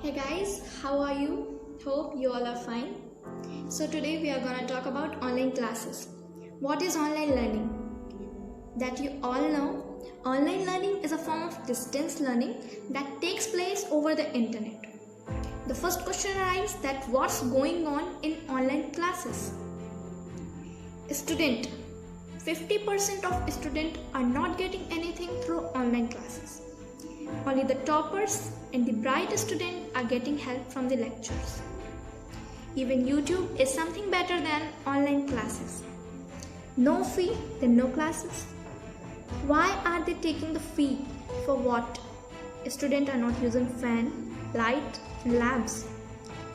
Hey guys, how are you? Hope you all are fine. So today we are gonna talk about online classes. What is online learning? That you all know, online learning is a form of distance learning that takes place over the internet. The first question arises that what's going on in online classes? Student, 50% of students are not getting anything through online classes. Only the toppers and the bright students are getting help from the lectures. Even YouTube is something better than online classes. No fee, then no classes. Why are they taking the fee? For what? Students are not using fan, light, and labs.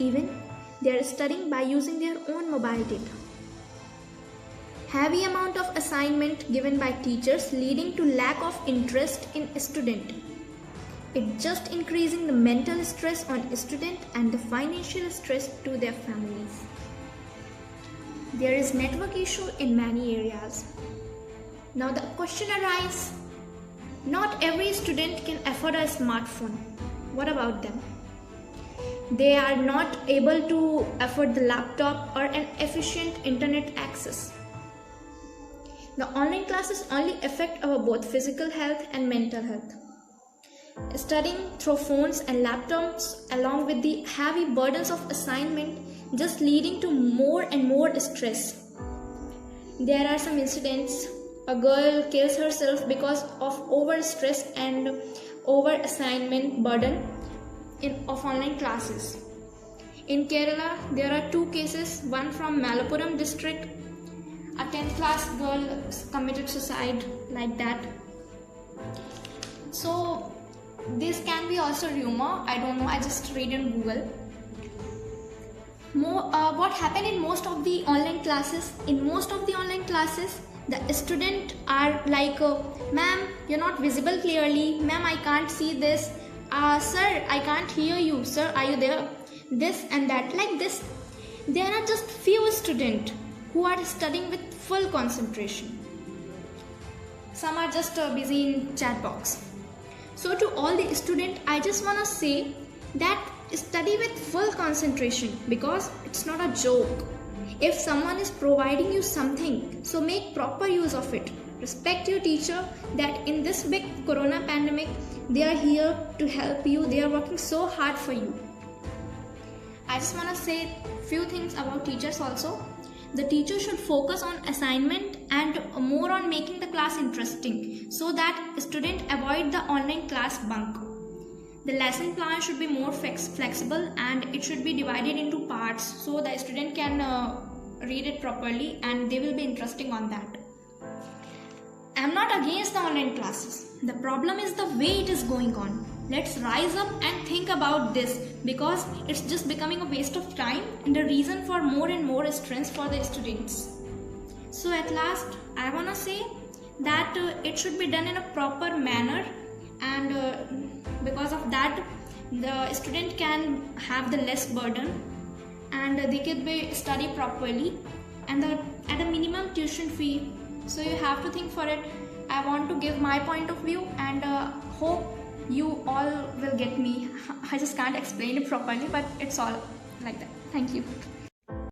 Even they are studying by using their own mobile data. Heavy amount of assignment given by teachers leading to lack of interest in student. It's just increasing the mental stress on student and the financial stress to their families. There is network issue in many areas. Now the question arises, not every student can afford a smartphone. What about them? They are not able to afford the laptop or an efficient internet access. The online classes only affect our both physical health and mental health. Studying through phones and laptops along with the heavy burdens of assignment just leading to more and more stress. There are some incidents. A girl kills herself because of over stress and over assignment burden of online classes. In Kerala, there are two cases, one from Malappuram district. A 10th class girl committed suicide like that. So this can be also rumor, I don't know, I just read in Google. What happened in most of the online classes? In most of the online classes, the students are like, ma'am, you're not visible clearly, ma'am, I can't see this, sir, I can't hear you, sir, are you there? This and that, like this. There are just few students who are studying with full concentration. Some are just busy in chat box. So to all the students, I just want to say that study with full concentration because it's not a joke. If someone is providing you something, so make proper use of it. Respect your teacher that in this big corona pandemic, they are here to help you. They are working so hard for you. I just want to say few things about teachers also. The teacher should focus on assignment and more on making the class interesting so that students avoid the online class bunk. The lesson plan should be more flexible and it should be divided into parts so the student can read it properly and they will be interesting on that. I am not against the online classes. The problem is the way it is going on. Let's rise up and think about this because it's just becoming a waste of time and a reason for more and more stress for the students. So at last, I want to say that it should be done in a proper manner and because of that, the student can have the less burden and they can be study properly and at a minimum tuition fee. So you have to think for it. I want to give my point of view and hope you all will get me. I just can't explain it properly, but it's all like that. Thank you.